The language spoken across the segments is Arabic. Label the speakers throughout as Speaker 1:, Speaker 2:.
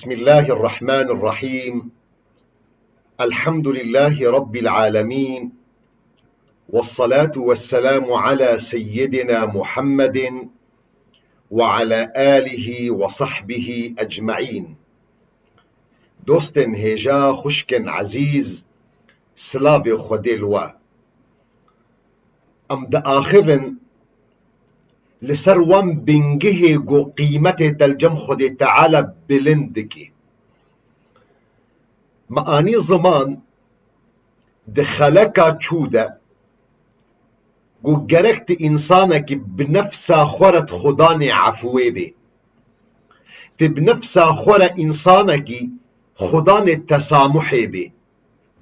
Speaker 1: بسم الله الرحمن الرحيم. الحمد لله رب العالمين، والصلاة والسلام على سيدنا محمد وعلى آله وصحبه أجمعين. دوستن هجا خشكن عزيز سلاب خودلوا ام دا آخذن لسروان بنجه جو قيمته تلجم خود تعالى بلندكي معاني زمان دخلك چوده جو جركت إنسانك بنفسا خورت خدان عفوه بي بنفسا خور إنسانك خدان التسامح بي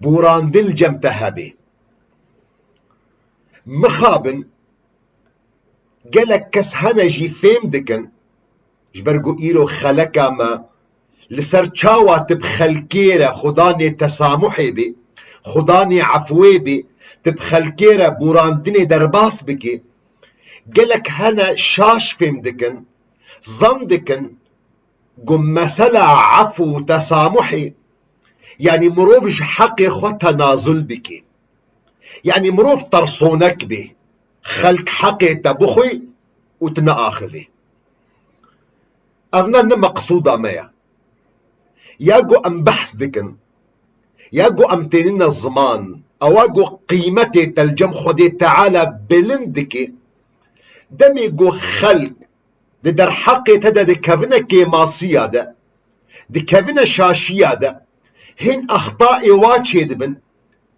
Speaker 1: بوران دل جمتها بي مخابن قالك كس هنجي فيم دكن جبرقو إيرو خلقا ما لسر چاوا تبخلكيرا خداني تسامحي بي خداني عفوي بي تبخلكيرا بوراندني درباس بكي قالك هنا شاش فيم دكن ظن دكن قم مسلا عفو تسامحي يعني مروفش حقي خو تنازل بكي يعني مروف ترصونك بي خلق حقي تبخي وتنآخذي أغنى مقصودة مايا ياقو أم بحث دكن ياقو أم تنين الزمان أواقو قيمتي تلجم خدي تعالى بلندكي دمي قو خلق دي در حقي تدا دي كفنا كيماسية دا دي كفنا شاشية دا هن أخطائي واتشي دبن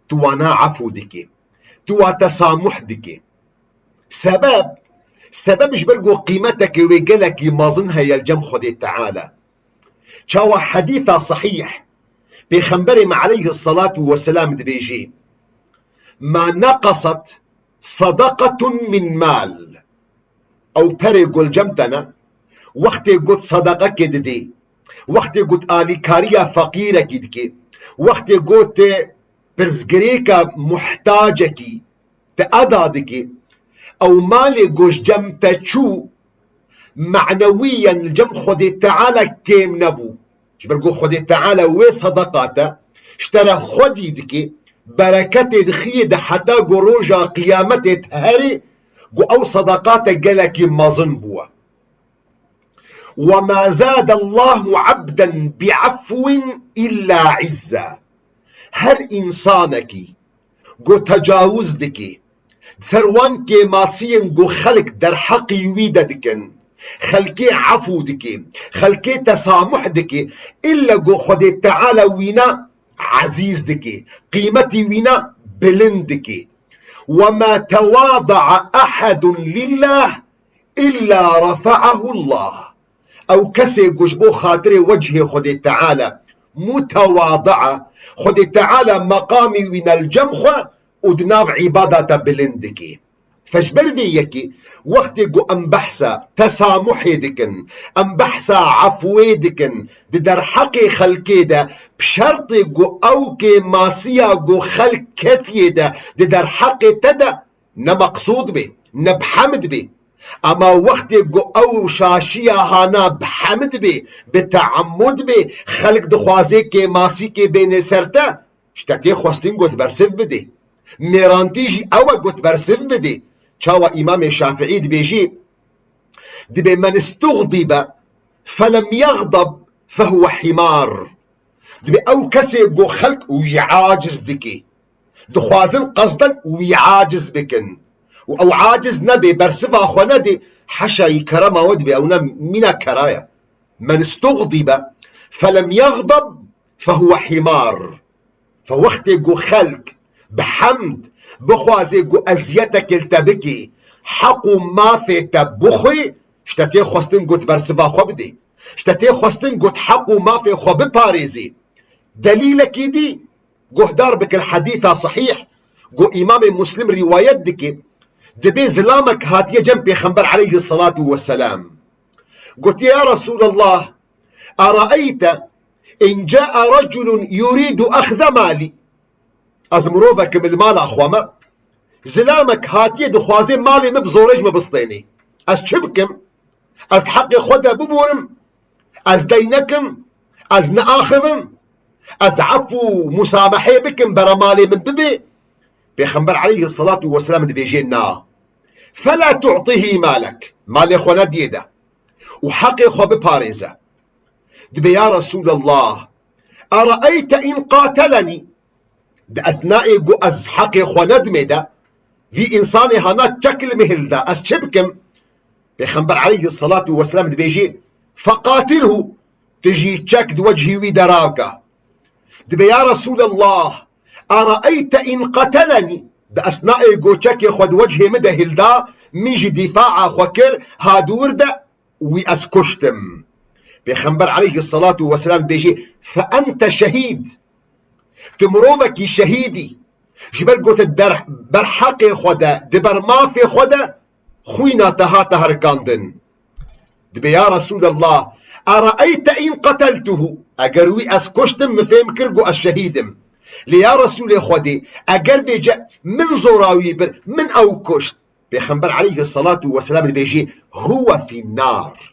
Speaker 1: توانا عفو دكي توا تسامح دكي سبب جبرقو قيمتك ويقلك مازنها يلجم خدي تعالى شاوى حديثة صحيح بيخنبرم عليه الصلاة والسلام دبيجي ما نقصت صدقة من مال أو بريقو الجمتنا وقت قد صدقة كددي وقت قد آلي كاريا فقيرة كدكي وقت قد برزقريكا محتاجكي تأدادكي أو مالي قوش جمتا تشو معنويا الجم خدي تعالى كيم نبو جبرقو خدي تعالى وي صدقاته اشترى خدي دكي بركتي دخيد حتى قروجا قيامتي تهري قو أو صدقاته قالك مازن بوا وما زاد الله عبدا بعفو إلا عزا هر إنسانك قو تجاوز دكي سروان كي ماسين قو خلق در حقي ويدا دكن خلقي عفو دكي خلقي تسامح دكي إلا قو خدي تعالى وينا عزيز دكي قيمتي وينا بلند دكي وما تواضع أحد لله إلا رفعه الله أو كسي قشبو خاطري وجهي خدي تعالى متواضعة خدي تعالى مقامي وينا الجمخة ودناف عبادة بلندكي فجبر بيكي وقت جو أم بحثا تسامحي دكن أم بحثا عفوي دكن در حقي خلقي دا بشرط جو أوكي ماسيا جو خلق كتي دا در حقي تدا نمقصود بي نبحمد بي أما وقت جو أو شاشيا هانا بحمد بي بتعمد بي خلق دخوازي كي ماسي كي بين سرتا شتاتي خواستين جو تبرسف بدي ميرانتيجي أو قلت برسف بدي شاوى إمام الشافعي دبيجي دبي من استغضب فلم يغضب فهو حمار دبي أو كسي جو خلق ويعاجز دكي دخوازن قصدا ويعاجز بكن أو عاجز نبي برسفها أخوانا دي حشا يكرما ودبي أو من كرايا من استغضب فلم يغضب فهو حمار فوقت جو خلق بحمد بخوازي قو أزيتك التبكي حقو ما في تبخي شتاتي خوستن قو تبرسبا خو بدي شتاتي خوستن قو حقو ما في خو بباريزي دليلك دي قو هدار بك الحديثة صحيح قو إمام مسلم رواية دكي دبي زلامك هاتيه جنبي خنبر عليه الصلاة والسلام قلت يا رسول الله أرأيت إن جاء رجل يريد أخذ مالي از مروفك من المال أخواما زلامك هاتيه دخوازي مالي مبزورج مبسطيني از چه بكم از حق خدا ببورم از دينكم از نآخمم از عفو مسامحه بكم برمالي من ببي بيخنبر عليه الصلاة والسلام دبيجي نا فلا تعطيه مالك مالي خو نديده وحقي خو بباريزه دبي يا رسول الله أرأيت إن قاتلني ده أثناء جو أز حقي خو ندمده في إنساني هنا تشكل مهل ده أز شبكم بيخنبر عليه الصلاة والسلام دبيجي فقاتله تجي تشكد وجهي ودراكه دبي يا رسول الله أرأيت إن قتلني ده أثناء جو تشكي خود وجهي مدهل ده ميجي دفاع خوكر هادور ده وأسكشتم بيخنبر عليه الصلاة والسلام بيجي فأنت شهيد تمرومك شهيدي جبل قوت الدر برحقي خودا دبر ما في خودا خوينا تهات هركاندن دبي يا رسول الله أرأيت إن قتلته أجروي أسكشتم مفهم كرجو الشهيدم ليا رسول خودي أجر بيجا من زراوي بر من أو كشت بيخنبر عليه الصلاة والسلام بيجي هو في النار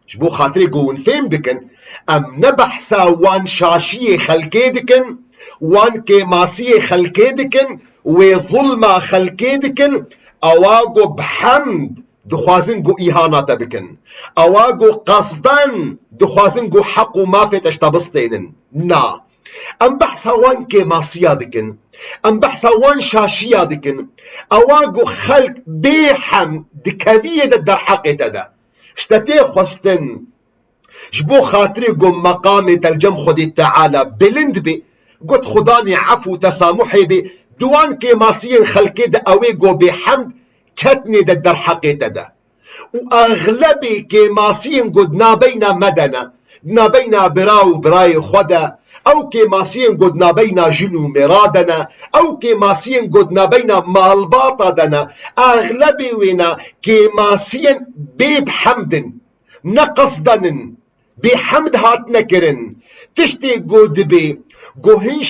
Speaker 1: شبو خاطري قون فهم بكن أم نبحثا وان شاشية خلقيدكن وان كيماسية خلقيدكن وظلمة خلقيدكن أواقو بحمد دخوازن جو إهانات بكن أواقو قصدان دخوازن جو حق ما في تشتبستين نا أم بحثا وان كيماسية دكن أم بحثا وان شاشية دكن أواقو خلق بيحم دكابية در حقي تدا اشتتي خواستن جبو خاطري قم مقامي تلجم خدي تعالى بلند بي قد خداني عفو تسامحي بي دوان كيماسية خلقي دا أوي قو بحمد كتني در حقي تدا وأغلبي كيماسية قد نابينا مدنا نابينا براو براي خدا أو كيماسية قد نابينا جنو مرادنا أو كيماسية قد نابينا مالباطا دنا أغلبي وينا كيماسية بيب حمد نقصدن بحمد هات نكرن تشتي قد بي قوهن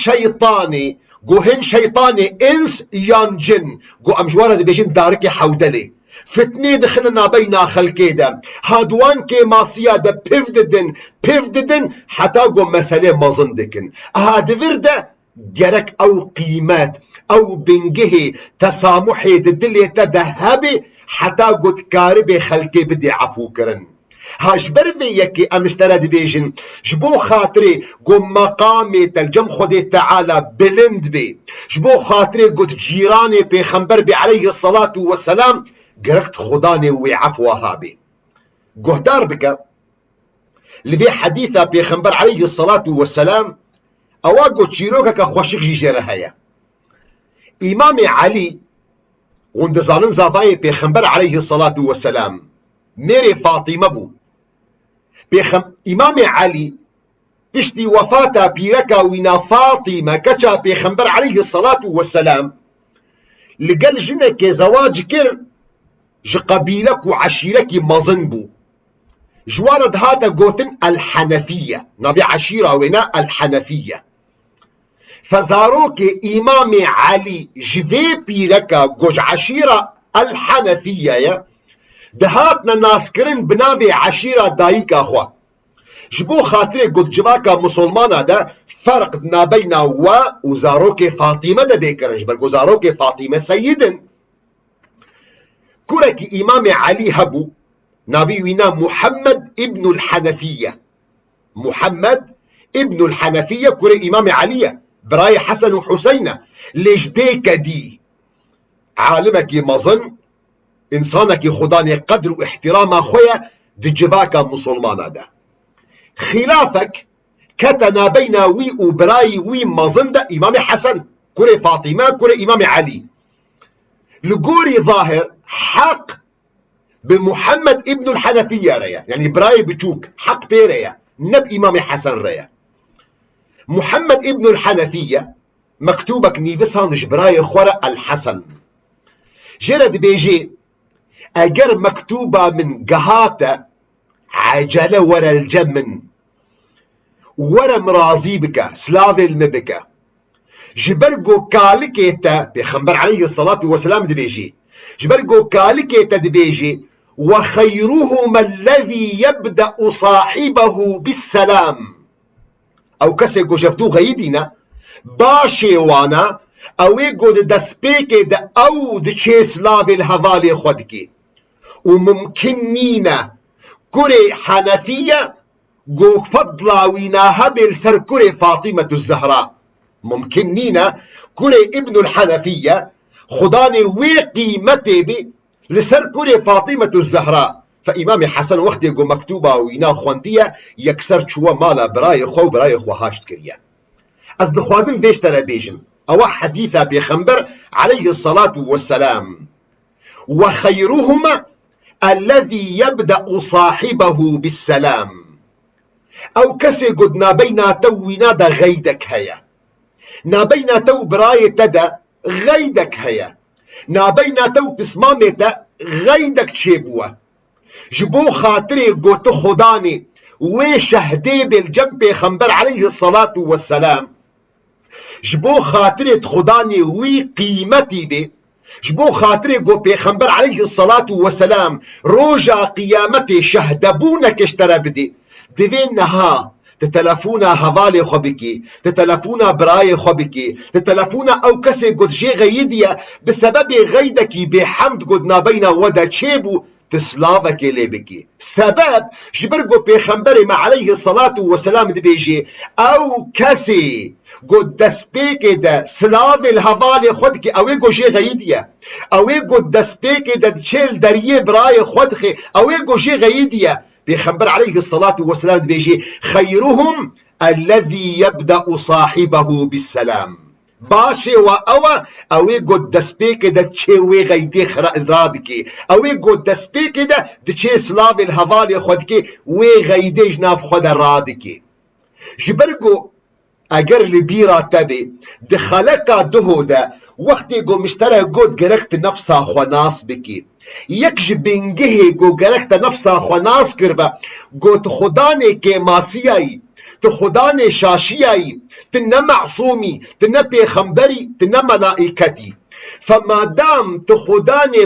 Speaker 1: شيطاني إنس يان جن قو أمجوارة دي بيجين داركي حودلي فتني دخلنا بين خلقيدا هادوان كي ماسيا دا بيفددن حتى قو مسألة مظندكن هاد فرده جرك أو قيمات أو بنجهي تسامحي ددلي تدهبي حتى قد كاربي خلقي بدي عفو كرن هاش برفي يكي امشترى دبيجن جبو خاطري قم مقامي تلجم خدي تعالى بلند بي جبو خاطري قد جيراني بيخنبر بي عليه الصلاة والسلام قرقت خداني ويعفو هابي قهدار بك لبي حديثة بيخنبر عليه الصلاة والسلام اواقو تشيروكا كخوشك جيجيرا هيا امام علي وندزانن زاباي بيخنبر عليه الصلاة والسلام ميري فاطمة بو امام علي بشتي وفاتا بيركا وينا فاطمة كچا بيخنبر عليه الصلاة والسلام لقل جنك زواج كر جقبيلك وعشيرك مظن بو جوارد هاتا قوتن الحنفية نبي عشيرة وينا الحنفية فزاروك امام علي جفي بيركا قوج عشيرة الحنفية يا دهاتنا ناسكرين بنابي عشيرة دايكا خوا جبو خاطري قد جباكا مسلمانا دا فرق نابينا وزاروك فاطمة دا بيكرن جبال زاروك فاطمة سيدن كورك إمام علي هبو نبي وينا محمد ابن الحنفية محمد ابن الحنفية كورك إمام علي براي حسن وحسين ليش ديكا دي عالمك مظن إنسانك خداني قدر واحترام خويا دي جباكا مسلمانا دا خلافك كتنا بين وي وبراي وي مظن دا إمام حسن كوري فاطمة كوري إمام علي لقوري ظاهر حق بمحمد ابن الحنفية ريا يعني براي بتشوك حق بيريا نب إمام حسن ريا محمد ابن الحنفية مكتوبك نيفسانش براي خورا الحسن جرد بيجي اگر مكتوبة من قهاتة عجلة ورا الجمن ورا مرازي بك سلافي المبكة جبرقو كالكيتا بيخنبر عليه الصلاة والسلام دبيجي جبرقو كالكيتا دبيجي وخيرهما الذي يبدأ صاحبه بالسلام او کسی گو جفتو غیدینا باشی وانا اوی گو دسپیک دا او دا چه سلاب الحوال خود کی و ممکن نینا کره حنفیه گو فضلاویناها بالسر کره فاطمة الزهراء ممکن نینا کره ابن الحنفیه خداني وي قيمتي بي لسر كوري فاطمة الزهراء فإمام حسن وقت يقول مكتوبة وينا خواندية يكسر شوى مالا براي خو براي خو هاشت كريا از دخوادم بيش ترى بيجن او حديثة بيخنبر عليه الصلاة والسلام وخيرهما الذي يبدأ صاحبه بالسلام او كسي قد نابينا توينا دا غيدك هيا نابينا تو براي تدا غيدك هيا نابينا تو بسمامتا غيدك تشيبوا جبو خاطري قوت خداني وشهدي بالجنب خنبر عليه الصلاة والسلام جبو خاطري خداني وي قيمتي بي جبو خاطري قو بيخنبر عليه الصلاة والسلام روجا قيامتي شهدبونك اشترى بدي دبين نها تتلفونا هوالي خبكي تتلفونا براي خبكي تتلفونا او كسي قد جي غيديا بسبب غيدكي بحمد قد نابينا ودا تشيبو تسلافك اللي بكي سبب جبرقو بيخنبري ما عليه الصلاة والسلام دبيجي او كسي قد دسبيك دا سلاف الهوالي خدكي او يقو جي غيديا او يقو دسبيك دا تشيل دريه براي خدخي او يقو جي غيديا بيخبر عليه الصلاة والسلام بيجي خيرهم الذي يبدأ صاحبه بالسلام باشي وأوا أوي قد دسبيك دا تشي وي غيدي رادكي أوي قد دسبيك دا تشي سلاف الهوالي خودكي وي غيدي جناف خود رادكي جبرقو اگر لبيرا تبي دخلكا دهودا وقتي قو مشترى قد قرقت نفسا خناس بكي یک بنگه گو گرکت نفسا خوناس کربا گو تو خدانه که ماسیایی تو خدانه شاشیایی تو نه معصومی تو نه پیغمبری تو نه ملائکتی فمادام تو خدانه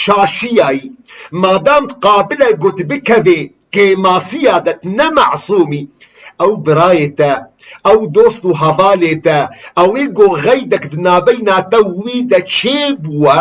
Speaker 1: شاشیایی مادام قابل گوت بکبه که ماسیادت نه معصومی او برایتا او دوستو حوالتا او ایگو غیدک دنابینا توویدا چه بوا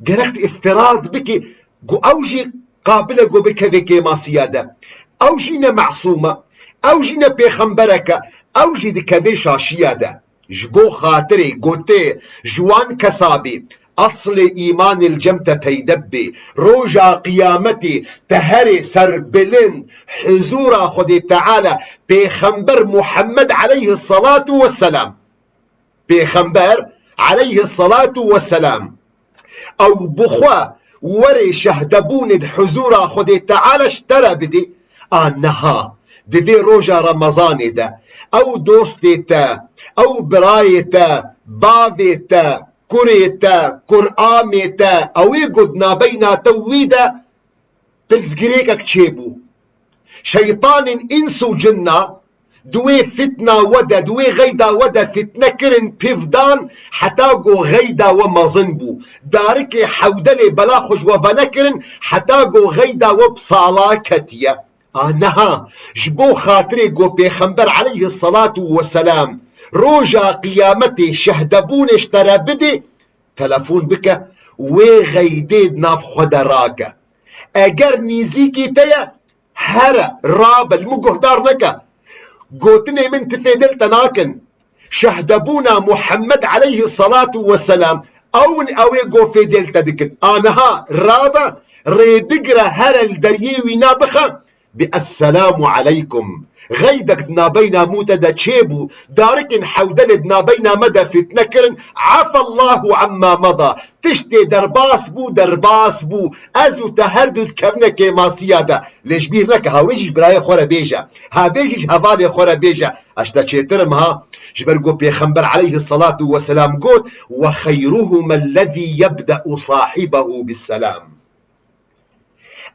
Speaker 1: قرقت افتراض بكي قو اوجي قابلة قو بكي ماسيادة اوجينا معصومة اوجينا بيخنبركة اوجي دي كبي شاشيادة جبو خاطري قوتي جوان كسابي اصل ايمان الجمتة بيدبي روجا قيامتي تهري سربلن حزورا خدي تعالى بيخنبر محمد عليه الصلاة والسلام بيخنبر عليه الصلاة والسلام او بخوا وري شهدبون حزورا خدي تعالى اشترى بدي نها دي روجا رمضان دا او دوستي تا او براي تا بابي تا كوري تا قرآمي تا او يقود نابينا تويدا بزقريكك تشيبو شيطان انسو جنة دوي فتنة ودا دوي غيدا ودا فتنة كرن بيفدان حتاقو غيدا ومظنبو دارك حودلي بلاخج وفنكرن حتاقو غيدا وبصالاكتيا نها جبو خاطري قو بيخنبر عليه الصلاة والسلام روجا قيامتي شهدبون اشترى بدي تلفون بك وغيديد ناف خدراك اگر نيزيكي تيا هرا راب المقهدار نكا قوتني من تفيدل تناكن شهدبونا محمد عليه الصلاة والسلام اون اوي قو فيدل تدكن انها رابا ريبقرا هرا الدريوي نابخا بالسلام عليكم غيدك نابينا موتا دا تشيبو داركن حودلد نابينا مدى فتنكرن عفى الله عما مضى تشتي درباس بو ازو تهردد كبنك ما سيادة ليش بير لك هاويجيش براي خورا بيجا هاويجيش هوالي خورا بيجا اشتا تشيترم ها جبرقو بيخنبر عليه الصلاة والسلام قوت وخيرهما الذي يبدأ صاحبه بالسلام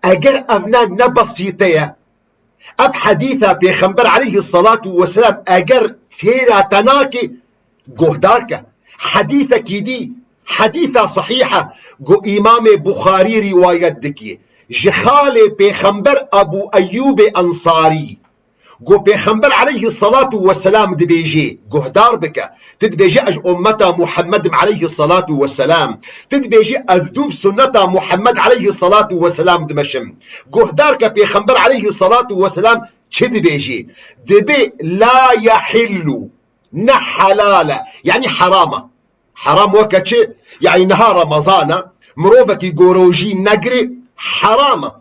Speaker 1: اگر ابنا نبسيطية اب حديثة بيخنبر عليه الصلاة والسلام اگر فيرا تناكي قهدارك حديثة كيدي حديثة صحيحة قو امام بخاري رواية دكي جخال بيخنبر ابو ايوب انصاري قو بيخنبر عليه الصلاة والسلام دبيجي قهدار بك تدبيجي أج أمتا محمد عليه الصلاة والسلام تدبيجي أذدوب سنة محمد عليه الصلاة والسلام دمشم قهدارك بيخنبر عليه الصلاة والسلام چه دبيجي دبي لا يحل نحلال يعني حرامة حرام وكتش يعني نهار رمضان مروفكي قوروجي نقري حرامة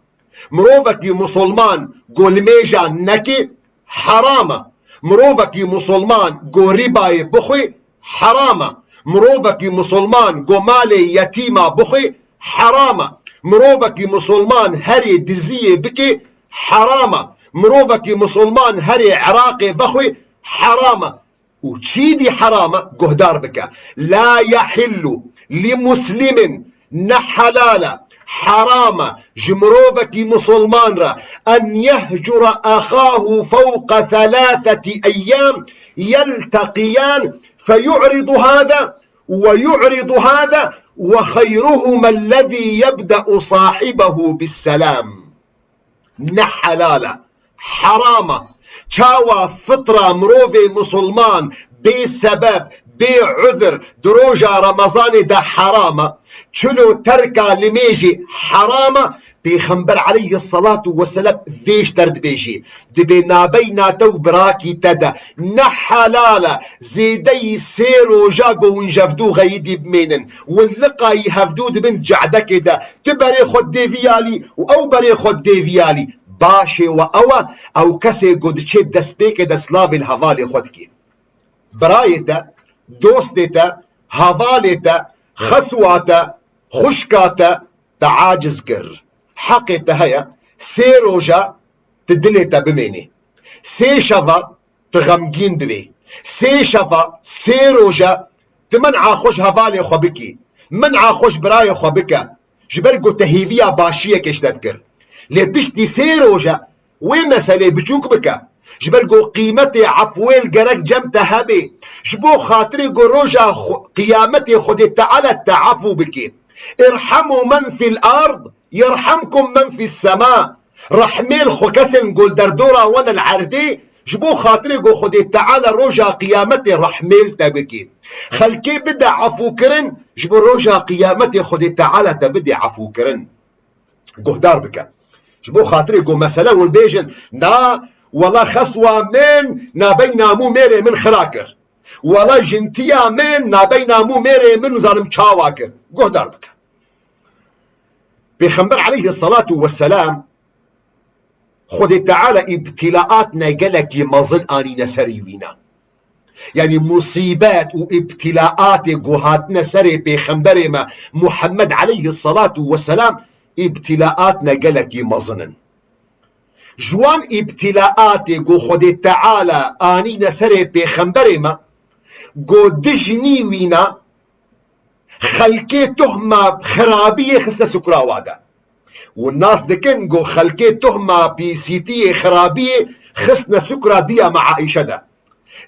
Speaker 1: مروفكي مسلمان قول ميجا نكي حرامة مروفكي مسلمان قو رباي بخي حرامة مروفكي مسلمان قو مالي يتيمة بخي حرامة مروفكي مسلمان هري دزية بكي حرامة مروفكي مسلمان هري عراقي بخي حرامة وتشيدي حرامة قهدار بك لا يحل لمسلم نحلال حرام جمروفك مسلمان را أن يهجر أخاه فوق 3 أيام يلتقيان فيعرض هذا ويعرض هذا وخيرهما الذي يبدأ صاحبه بالسلام نحلال حرام چاوا فطرة مروفي مسلمان بسبب بعذر دروجة رمضان ده حرامة چلو تركا لميجي حرامة بيخنبر عليه الصلاة والسلام فيش ترد بيجي دبي نابينا تو براكي تدا نحلالة زيدي سيرو جاقو ونجفدو غيدي بمينن ونلقا يهفدو دبن جعدك دا تبري خد ديفيالي او بري خد ديفيالي باشي وأوا أو كسي قد چه دست بيك دسلاب الهوالي خود كي برايتا دوستتا هوالتا خسواتا خشكاتا تعاجز كر حقيتا هيا سي روجا تدلتا بميني سي شفا تغمجين ببي سي شفا سي روجا تمنع خوش هوالي خو بكي منع خوش براي خو بكا جبرقو تهيفيا باشية كش تذكر لي بشتي سي روجا وين مسألة بچوك بكا جبرقو قيمتي عفويل قرق جمتها هبي جبو خاطري قو روجا قيامتي خدي تعالى تعفو بكي ارحموا من في الأرض يرحمكم من في السماء رحميل خكسن قول دردورا وانا العردي جبو خاطري قو خدي تعالى روجا قيامتي رحميل تبكي خلكي بدا عفو كرن جبو روجا قيامتي خدي تعالى تبدي عفو كرن قهدار بكا جبو خاطري قو مسألة والبيجن نا والله خصوة من نابينا مو ميري من خراكر والله جنتيا من نابينا مو ميري من ظالم شاواكر قهدار بكا بيخنبر عليه الصلاة والسلام خد تعالى ابتلاءاتنا قالك يمظن آني نسريوينا يعني مصيبات وابتلاءات قهاتنا سري بيخنبر ما محمد عليه الصلاة والسلام ابتلاءاتنا قالك يمظنن جوان ابتلاءات قو خد تعالى آني نسري بيخنبر ما قو دجني وينا خلقي تهمة خرابية خسته سكرا وادا والناس دكن قو خلقي تهمة بيسيتية خرابية خسنا سكرا ديا مع عائشة دا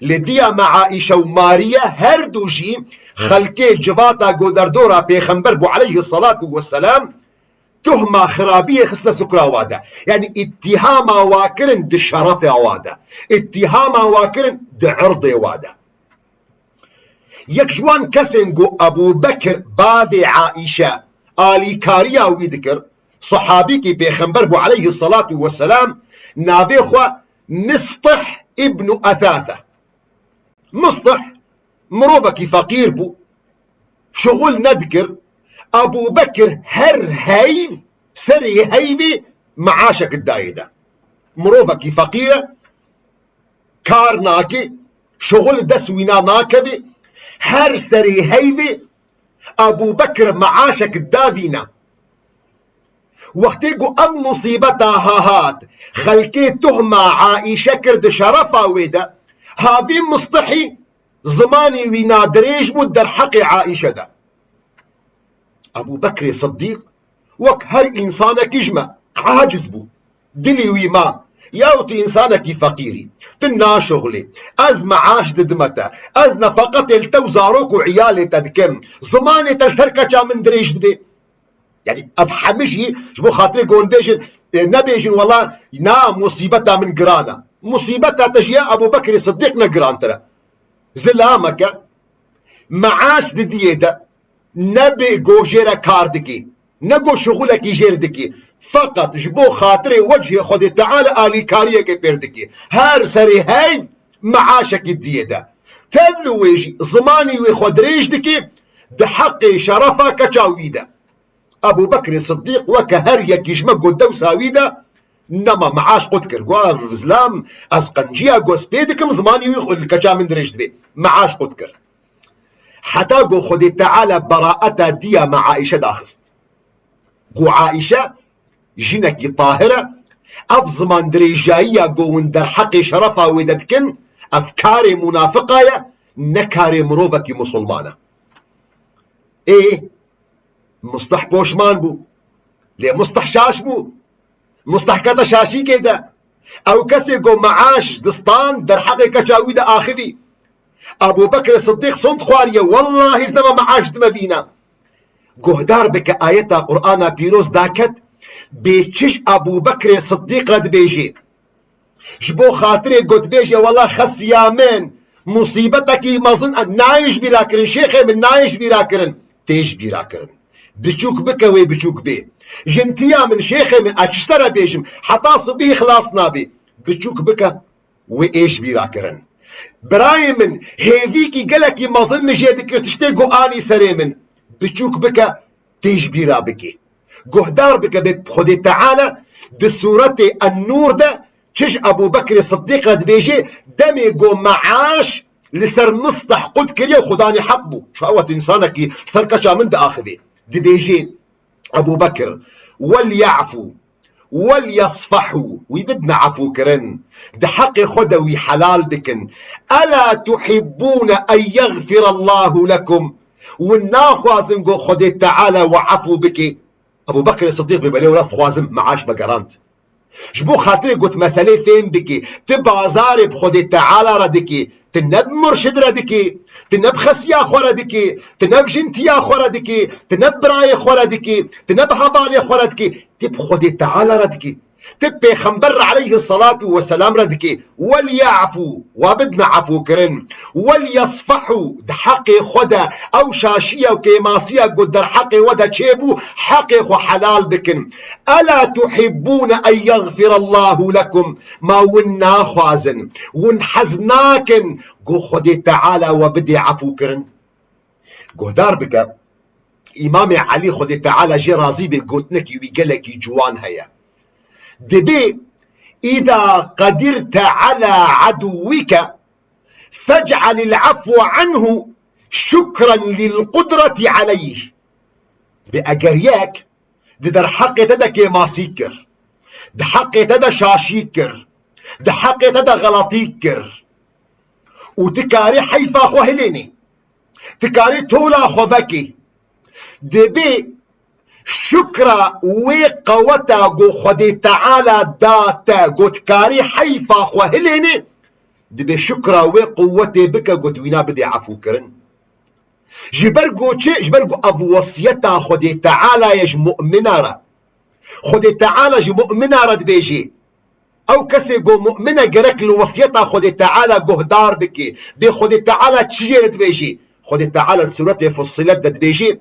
Speaker 1: لديا مع عائشة وماريا هردو جي خلقي جباتا قو دردورا بيخنبر بو عليه الصلاة والسلام تهمة خرابية خسنا سكرا وادا يعني اتهاما واكرن دي شرف وادا اتهاما واكرن دي عرض وادا يك جوان كسنگو ابو بكر باب عائشة آلي كاريا ويذكر صحابي كي بيخنبر بو عليه الصلاة والسلام نافي خوا مسطح ابن أثاثة مسطح مروبكي فقير بو شغل نذكر ابو بكر هر هيف سري هيبي معاشك الدايدة مروبكي فقيرة كار ناكي شغل دسوينا ناكبي هر سري هيبي ابو بكر معاشك الدابينا وقتي قو ام مصيبتها هات خلكي تهمة عائشة كرد شرفا ويدا هابي مصطحي زماني وينا دريج بود در حق عائشة دا ابو بكر صديق وك هر انسانك يجمع عاجز بو دلي ويما ياوتي انسانك فقيري تنا شغلي از معاش ددمتا از نفقت التوزاروك وعيالي تدكم زماني تلسركة من دريج دبي يعني افحمشي جبو خاطري قول بيجن نبيجن والله نا مصيبتها من قرانا مصيبتها تجيا أبو بكر الصديق نقران ترى زلامك معاش دديدا نبي جو جيرا كاردكي نگو شغلك جيردكي فقط جبو خاطري وجه خود تعالى آلي كاريه كي بيردكي هار سري هاي معاشك الديدا تبلو ويجي زماني وخود ريجدكي دحقي شرفا كچاويدا أبو بكر الصديق وكهر يكيشما قدو ساويدا نما معاش قد كر زلام أسقنجيا قوس بيدكم زماني ويخود الكچا من دريجد بي معاش قد كر حتى قو خود تعالى براءة ديا مع عائشة داخست قو عائشة جنكي طاهرة أفزمان دريجايا قو اندر حقي شرفا ويدتكن أفكاري منافقايا نكاري مروفكي مسلمانة إيه مصطح بوشمان بو ليه مصطح شاش بو مصطح كذا شاشي كده أو كسي قو معاش دستان در حقي كجاويد آخذي أبو بكر الصديق صند خواريه والله إذنما معاش دم بينا قهدار بك آيتا قرآن بيروز داكت بيتشش أبو بكر الصديق رد بيجي جبو خاطري قد بيجي والله خس يامين مصيبتك مظن نايش براكرن شيخي من نايش براكرن تيش براكرن بچوك بك وي بچوك بي جنتيا من شيخي من أشترى بيجم حتى صبي خلاصنا بي بچوك بك وإيش براكرن براي من هيفيكي قلكي مظن مجيدك تشتيقو آني سري من بچوك بك تيش بيرا بكي قهدار بك بخد تعالى دي سورة النور ده تش أبو بكر الصديق رد بيجي دمي قو معاش لسر مصطح قد كريا وخداني حقبو شو هو إنسانك سركشا من ده آخذي دي بيجي أبو بكر وليعفو وليصفحوا ويبدنا عفو كرن ده حق خدوي حلال بكن ألا تحبون أن يغفر الله لكم والناخوازم قو خدي تعالى وعفو بكي أبو بكر الصديق بباليه وراس خوازم معاش بقرانت جبو خاطري قلت مسألة فين بكي تبازاري بخدي تعالى ردكي تنب مرشد ردكي تنب خسيا خوردكي تنب جنتيا خوردكي تنب براي خوردكي تنب حبالي خوردكي تب خدي تعالى ردكي تب بيخنبر عليه الصلاة والسلام ردكي وليعفو وابدنا عفو كرن وليصفحوا دحقي خدا او شاشية وكيماسية قدر حقي ودا تشيبو حقي خو حلال بكن ألا تحبون أن يغفر الله لكم ما ونا خوازن ونحزناكن قو خدي تعالى وبدي عفو كرن قو دار بك إمام علي خدي تعالى جي رازي بقوتنكي ويقلكي جوان هيا دبي إذا قدرت على عدوك فاجعل العفو عنه شكرا للقدرة عليه بأجرياك در حق تدا كيماسيكر ده حق تدا شاشيكر ده حق تدا غلطيكر وتكاري حيفا خو هليني تكاري تولا خو بكي دبي شكرا وقوتا قو خدي تعالى داتا قوت كاري حيفا خو هليني دبي شكرا وقوتي بك قوت وينا بدي عفو كرن جبرقو چه جبرقو ابو وصيتا خدي تعالى يج مؤمنة را خدي تعالى ج مؤمنة رد بيجي او كسي قو مؤمنة قرك الوصيتا خدي تعالى قهدار بكي بي خدي تعالى تشجيرت بيجي خدي تعالى سورة فصلت دد بيجي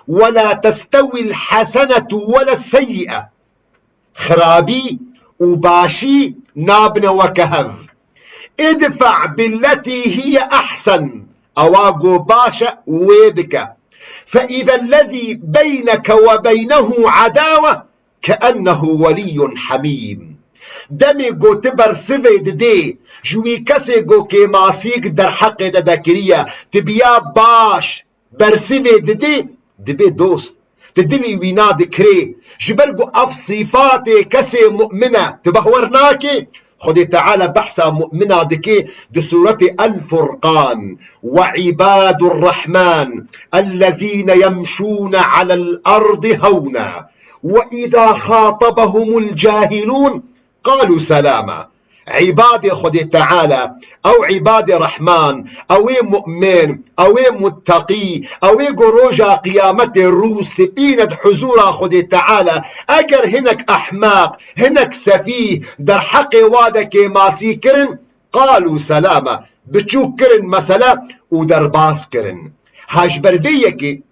Speaker 1: ولا تستوي الحسنة ولا السيئة خرابي وباشي نابنا وكهف ادفع بالتي هي أحسن أواقو باشا ويبك فإذا الذي بينك وبينه عداوة كأنه ولي حميم دمي قو تبر سفيد دي جوي كسي قو كيماسيك در حق دكريا تبيا باش برسفيد دي دبي دوست تدلي وينا دكري جبرقو اف صفاتي كسي مؤمنة تبهورناكي خدي تعالى بحثا مؤمنة دكي دي سورة الفرقان وعباد الرحمن الذين يمشون على الأرض هونا وإذا خاطبهم الجاهلون قالوا سلاما عباد خود تعالى او عباد رحمن او مؤمن او متقي او قروجا قيامة الروس بيند حضور خود تعالى اگر هنك احماق هنك سفيه در حق وادك ماسي كرن قالوا سلامة بتشو كرن مسألة ودر باس كرن هاش بربيكي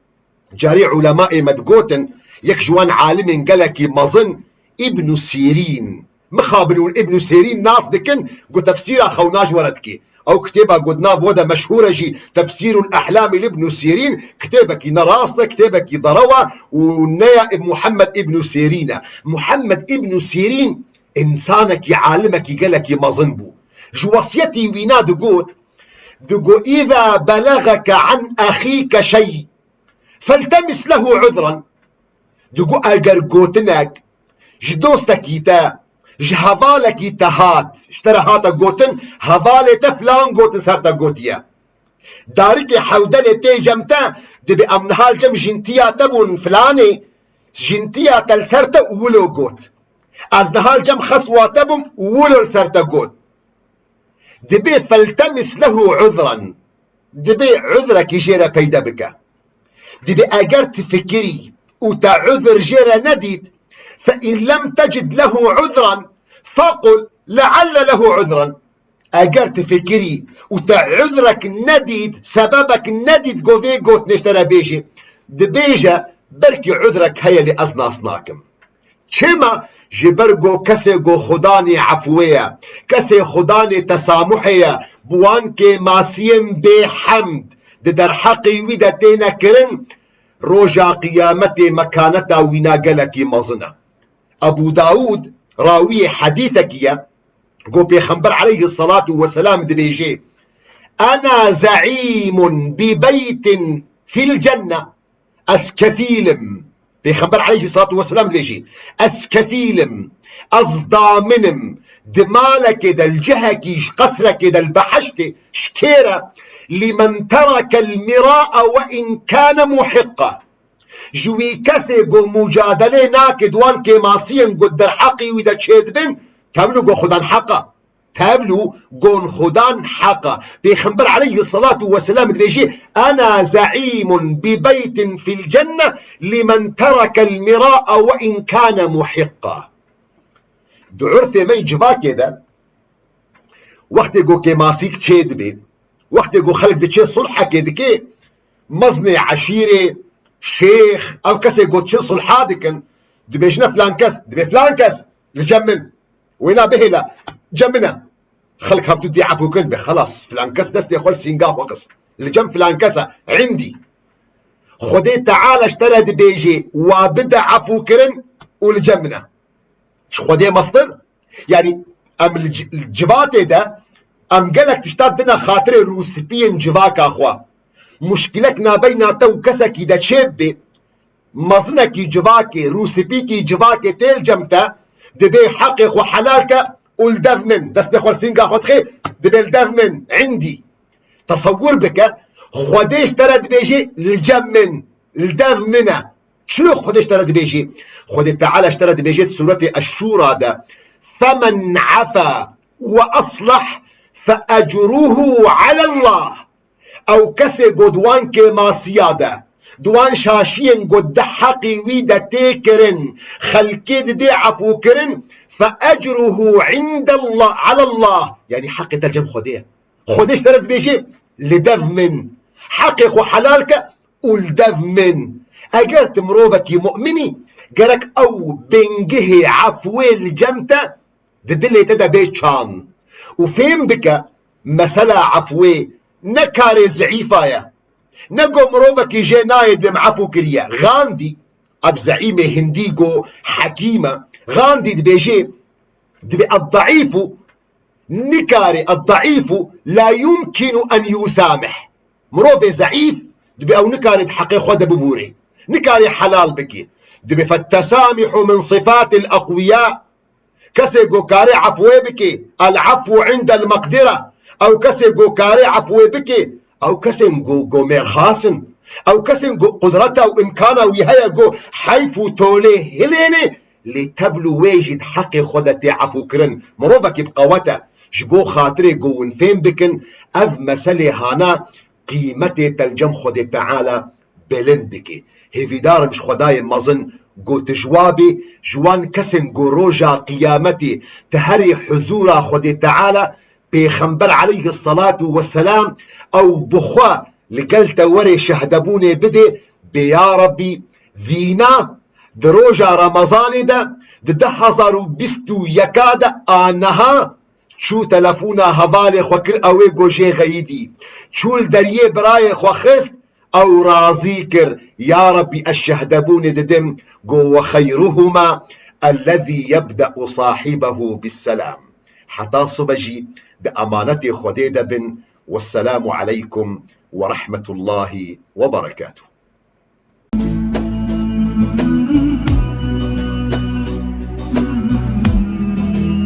Speaker 1: جاري علماء مدقوتن يك جوان عالم قالك مظن ابن سيرين مخابنون ابن سيرين ناس دكن قو تفسيرها خوناج وردكي او كتابها قدنا بودا مشهورة جي تفسير الأحلام لابن سيرين كتابك نراسنا كتابك ضروة ونيا محمد ابن سيرين محمد ابن سيرين إنسانك يعلمك قالك مظنبو جو وصيتي وينا دقو إذا بلغك عن أخيك شيء فالتمس له عذرا دقو أجر قوتنك جدوستك يتا جهبالك يتهات اشترى هاتا قوتن هبالة فلان قوتن سرتا قوتيا دارك حودنة تي جمتا دبي أمنهال جم جنتيا تبون فلاني جنتيا تلسرتا ولو قوت از نهال جم خصوة تبون ولو سرتا قوت دبي فالتمس له عذرا دبي عذرك جيرا بيدا بك دبي أجر تفكري وتعذر جيرا نديد فإن لم تجد له عذرا فقل لعل له عذرا أجر تفكري وتعذرك نديد سببك نديد قوفي قوت نشترى بيجي دبيجا بركي عذرك هيا لأصنا أصناكم چما جبرگو کسی گو خدانی عفوية کسی خدانی تسامحية بوان که ماسیم بي حمد در حقی ویدا تینا کرن روجا قيامت مكانتا وينا قلقي مظنة أبو داود راوي حديثك قو بيخنبر عليه الصلاة والسلام دبيجي أنا زعيم ببيت في الجنة أسكفيلم بيخبر عليه الصلاة والسلام دبيجي أسكفيلم أصدامنم دمالك دا الجهكي قصرك دا البحشت شكيرة لمن ترك المراء وإن كان محقا جوي كسي قو مجادلة ناكد وان كماسين قد در حقي ودا تشيد بن تابلو قو خدان حقا تابلو قون خدان حقا بيخنبر عليه الصلاة والسلام بيجي أنا زعيم ببيت في الجنة لمن ترك المراء وإن كان محقا دعور في مي جبا كده وقت قو كماسيك تشيد بي وقت قو خلق دي صلحة كده كي مزني عشيري شيخ او كسي قو تشي صلحة دكن دبيجنا فلان كس دبي فلان كس لجمن وينا بهلا جمنا خلق هبتو دي عفو كن خلاص فلان كس دست يقول سينقاف وقص لجم فلان كسا عندي خدي تعال اشترى دبيجي وبدا عفو كرن ولجمنا شو خدي مصدر يعني ام الجباتي ده ام قالك تشتاد دنا خاطري روسبين جواك اخوا مشكلك نابينا تو كسكي دا تشيبي مزنكي جواكي روسبيكي جواكي تيل جمتا دبي حقق وحلالك والدف من دست نخول سينغا خود خي دبي الدف من عندي تصور بك خديش ترى دبيجي الجمن الدف منه شنو خديش ترى دبيجي خدي تعالى اشترى دبيجي سورة الشورى ده فمن عفا وأصلح فأجره على الله او كسي قدوان كما سيادة دوان شاشين قد حقي ويدا تيكرن خلقيد دي عفو كرن فأجره عند الله على الله يعني حق ترجم خديه خديش ترد بيجي لدف من حقك وحلالك والدف من اجرت مروبك مؤمني جرك او بنجه عفوي الجمتة ددلي تدا بيت شان وفين بك مسألة عفوي نكاري زعيفايا نقو مروبك جي نايد بمعفو كريا غاندي اب زعيمة هنديقو حكيمة غاندي دبيجي دبي الضعيف نكاري الضعيف لا يمكن ان يسامح مروبي زعيف دبي او نكاري حقي خود ببوري نكاري حلال بكي دبي فالتسامح من صفات الاقوياء كسي قو كاري عفوي بكي العفو عند المقدرة او كسي قو كاري عفوي بكي او كسي قو ميرخاسن او كسي قو قدرته وامكانه ويهيا قو حيفو تولي هليني لتبلو واجد حق خودتي عفو كرن مروفك بقوته جبو خاطري قوون فين بكن اف مسألة هانا قيمتي تلجم خودي تعالى بلندكي هيفي دار مش خداي مظن قوت جوابي جوان كسن قو روجا قيامتي تهري حزورا خودي تعالى بيخنبر عليه الصلاة والسلام او بخوا لقلت وري شهدبوني بدي بيا ربي فينا دروجا رمضان ده حزارو بستو يكاد آنها شو تلفونا هبالي خوكر اوي گوشي غيدي شول دريه براي خوخست او راضي كر يا ربي الشهدبون ددم قو وخيرهما الذي يبدأ صاحبه بالسلام حتى صبجي ده امانتي خديدة بن والسلام عليكم ورحمة الله وبركاته.